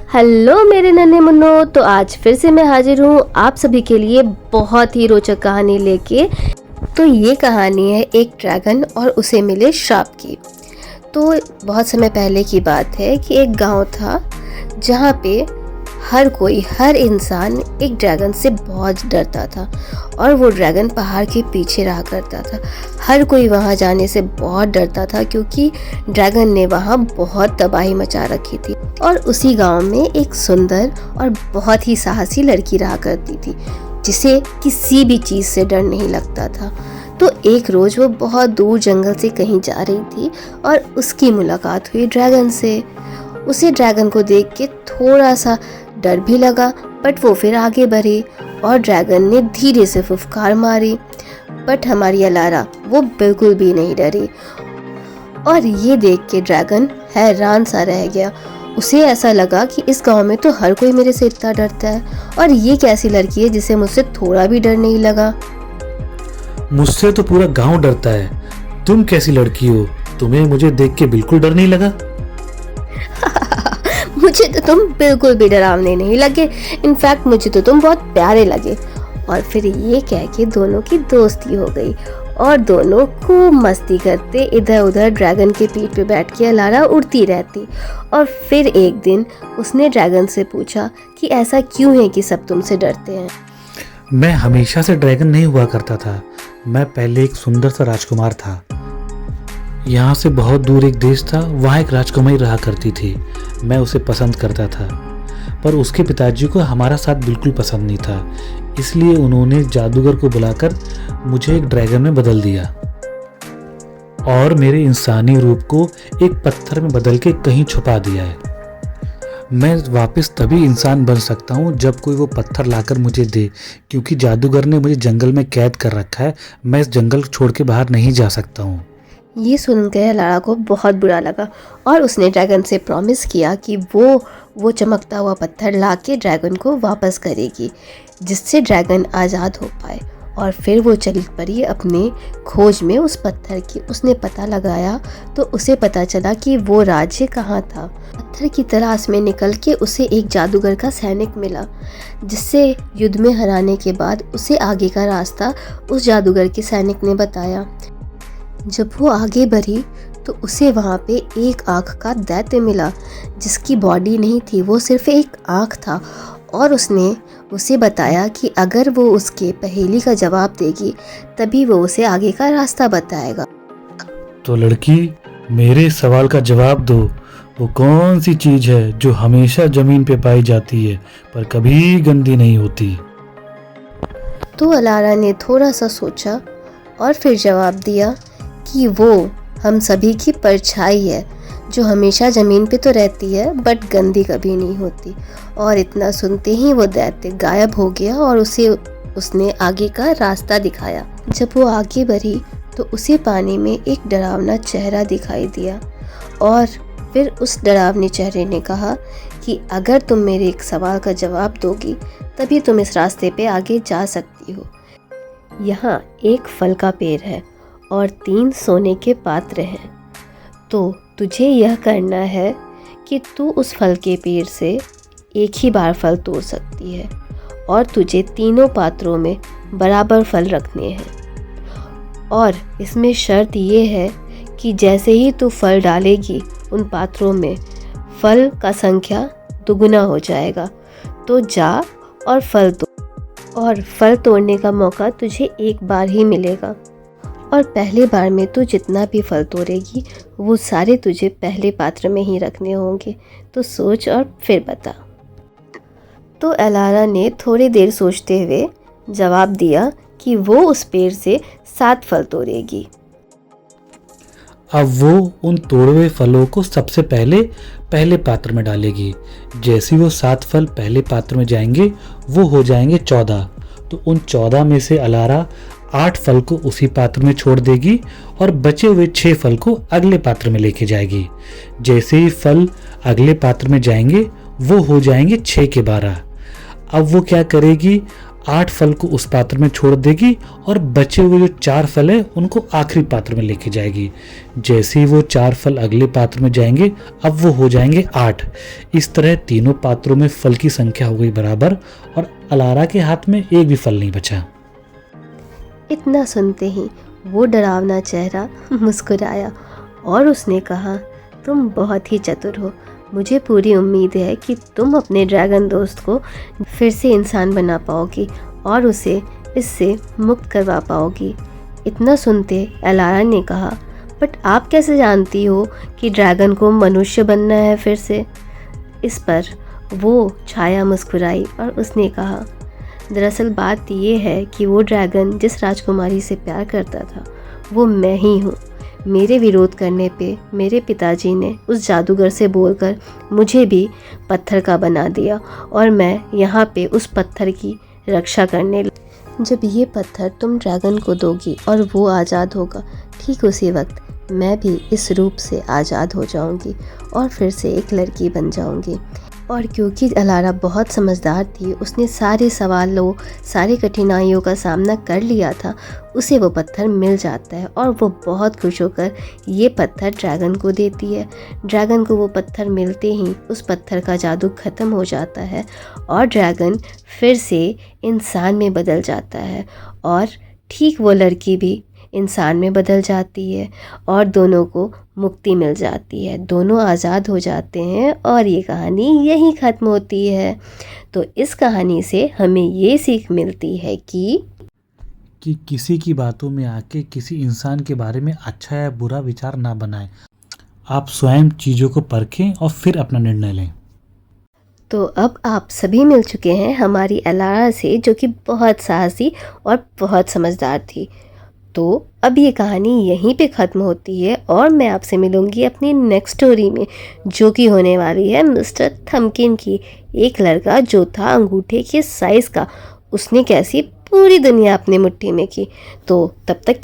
Hello मेरे नन्हे Munro. तो आज फिर से मैं हाजिर हूँ आप सभी के लिए बहुत ही रोचक कहानी लेके। तो ये कहानी है एक ड्रैगन और उसे मिले श्राप की। तो बहुत समय पहले की बात है कि एक गांव था जहाँ पे हर इंसान एक ड्रैगन से बहुत डरता था और वो ड्रैगन पहाड़ के पीछे रहा करता था। हर कोई वहाँ जाने से बहुत डरता था क्योंकि ड्रैगन ने वहाँ बहुत तबाही मचा रखी थी। और उसी गांव में एक सुंदर और बहुत ही साहसी लड़की रहा करती थी जिसे किसी भी चीज़ से डर नहीं लगता था। तो एक रोज़ वो बहुत दूर जंगल से कहीं जा रही थी और उसकी मुलाकात हुई ड्रैगन से। उसे ड्रैगन को देख के थोड़ा सा डर भी लगा, बट वो फिर आगे बढ़ी और ड्रैगन ने धीरे से फुफकार मारी। बट हमारी अलारा वो बिल्कुल भी नहीं डरी और ये देख के ड्रैगन हैरान सा रह गया। उसे ऐसा लगा कि इस गांव में तो हर कोई मेरे से इतना डरता है और ये कैसी लड़की है जिसे मुझसे थोड़ा भी डर नहीं लगा। मुझसे तो पूरा गांव डरता है, तुम कैसी लड़की हो, तुम्हें मुझे देख के बिल्कुल डर नहीं लगा। मुझे तो तुम बिल्कुल भी डरावने नहीं लगे, इनफैक्ट मुझे तो तुम बहुत प्यारे लगे। और फिर ये कह के दोनों की दोस्ती हो गई और दोनों खूब मस्ती करते इधर उधर ड्रैगन के पीठ पे बैठ के अलारा उड़ती रहती। और फिर एक दिन उसने ड्रैगन से पूछा कि ऐसा क्यों है कि सब तुमसे डरते हैं। मैं हमेशा से ड्रैगन नहीं हुआ करता था, मैं पहले एक सुंदर सा राजकुमार था। यहाँ से बहुत दूर एक देश था, वहाँ एक राजकुमारी रहा करती थी। मैं उसे पसंद करता था पर उसके पिताजी को हमारा साथ बिल्कुल पसंद नहीं था, इसलिए उन्होंने जादूगर को बुलाकर मुझे एक ड्रैगन में बदल दिया और मेरे इंसानी रूप को एक पत्थर में बदल के कहीं छुपा दिया है। मैं वापस तभी इंसान बन सकता हूँ जब कोई वो पत्थर लाकर मुझे दे, क्योंकि जादूगर ने मुझे जंगल में कैद कर रखा है। मैं इस जंगल छोड़ के बाहर नहीं जा सकता हूँ। ये सुनकर लारा को बहुत बुरा लगा और उसने ड्रैगन से प्रॉमिस किया कि वो चमकता हुआ पत्थर लाके ड्रैगन को वापस करेगी जिससे ड्रैगन आज़ाद हो पाए। और फिर वो चली पड़ी अपने खोज में उस पत्थर की। उसने पता लगाया तो उसे पता चला कि वो राज्य कहाँ था। पत्थर की तलाश में निकल के उसे एक जादूगर का सैनिक मिला जिससे युद्ध में हराने के बाद उसे आगे का रास्ता उस जादूगर के सैनिक ने बताया। जब वो आगे बढ़ी तो उसे वहाँ पे एक आँख का दैत्य मिला जिसकी बॉडी नहीं थी, वो सिर्फ एक आँख था। और उसने उसे बताया कि अगर वो उसके पहेली का जवाब देगी तभी वो उसे आगे का रास्ता बताएगा। तो लड़की, मेरे सवाल का जवाब दो, वो कौन सी चीज है जो हमेशा जमीन पे पाई जाती है पर कभी गंदी नहीं होती। तो अलारा ने थोड़ा सा सोचा और फिर जवाब दिया कि वो हम सभी की परछाई है जो हमेशा ज़मीन पे तो रहती है बट गंदी कभी नहीं होती। और इतना सुनते ही वो दैत्य गायब हो गया और उसने आगे का रास्ता दिखाया। जब वो आगे बढ़ी तो उसे पानी में एक डरावना चेहरा दिखाई दिया और फिर उस डरावने चेहरे ने कहा कि अगर तुम मेरे एक सवाल का जवाब दोगी तभी तुम इस रास्ते पे आगे जा सकती हो। यहाँ एक फल का पेड़ है और 3 सोने के पात्र हैं। तो तुझे यह करना है कि तू उस फल के पेड़ से एक ही बार फल तोड़ सकती है और तुझे तीनों पात्रों में बराबर फल रखने हैं। और इसमें शर्त ये है कि जैसे ही तू फल डालेगी उन पात्रों में फल का संख्या दुगुना हो जाएगा। तो जा और फल तोड़, और फल तोड़ने का मौका तुझे एक बार ही मिलेगा और पहले बार में तू जितना भी फल तोड़ेगी वो सारे तुझे पहले पात्र में ही रखने होंगे। तो सोच और फिर बता। तो अलारा ने थोड़ी देर सोचते हुए जवाब दिया कि वो उस पेड़ से 7 फल तोड़ेगी। अब वो उन तोड़े हुए फलों को सबसे पहले पात्र में डालेगी। जैसे वो 7 फल पहले पात्र में जाएंगे वो हो जाएंगे 14। तो उन 14 में से अलारा 8 फल को उसी पात्र में छोड़ देगी और बचे हुए 6 फल को अगले पात्र में लेके जाएगी। जैसे ही फल अगले पात्र में जाएंगे वो हो जाएंगे 6 के 12। अब वो क्या करेगी, 8 फल को उस पात्र में छोड़ देगी और बचे हुए जो 4 फल है उनको आखिरी पात्र में लेके जाएगी। जैसे ही वो 4 फल अगले पात्र में जाएंगे, अब वो हो जाएंगे 8। इस तरह तीनों पात्रों में फल की संख्या हो गई बराबर और अलारा के हाथ में एक भी फल नहीं बचा। इतना सुनते ही वो डरावना चेहरा मुस्कुराया और उसने कहा, तुम बहुत ही चतुर हो। मुझे पूरी उम्मीद है कि तुम अपने ड्रैगन दोस्त को फिर से इंसान बना पाओगी और उसे इससे मुक्त करवा पाओगी। इतना सुनते अलारा ने कहा, बट आप कैसे जानती हो कि ड्रैगन को मनुष्य बनना है फिर से? इस पर वो छाया मुस्कुराई और उसने कहा, दरअसल बात ये है कि वो ड्रैगन जिस राजकुमारी से प्यार करता था वो मैं ही हूँ। मेरे विरोध करने पे मेरे पिताजी ने उस जादूगर से बोलकर मुझे भी पत्थर का बना दिया और मैं यहाँ पे उस पत्थर की रक्षा करने लगी। जब ये पत्थर तुम ड्रैगन को दोगी और वो आज़ाद होगा, ठीक उसी वक्त मैं भी इस रूप से आज़ाद हो जाऊंगी और फिर से एक लड़की बन जाऊंगी। और क्योंकि अलारा बहुत समझदार थी, उसने सारे सवालों सारी कठिनाइयों का सामना कर लिया था, उसे वो पत्थर मिल जाता है और वो बहुत खुश होकर ये पत्थर ड्रैगन को देती है। ड्रैगन को वो पत्थर मिलते ही उस पत्थर का जादू ख़त्म हो जाता है और ड्रैगन फिर से इंसान में बदल जाता है और ठीक वो लड़की भी इंसान में बदल जाती है और दोनों को मुक्ति मिल जाती है। दोनों आज़ाद हो जाते हैं और ये कहानी यहीं ख़त्म होती है। तो इस कहानी से हमें ये सीख मिलती है कि किसी की बातों में आके किसी इंसान के बारे में अच्छा या बुरा विचार ना बनाएं। आप स्वयं चीज़ों को परखें और फिर अपना निर्णय लें। तो अब आप सभी मिल चुके हैं हमारी अलारा से, जो कि बहुत साहसी और बहुत समझदार थी। तो अब ये कहानी यहीं पे ख़त्म होती है और मैं आपसे मिलूँगी अपनी नेक्स्ट स्टोरी में, जो कि होने वाली है मिस्टर थम्पकिन की। एक लड़का जो था अंगूठे के साइज़ का, उसने कैसी पूरी दुनिया अपनी मुट्ठी में की। तो तब तक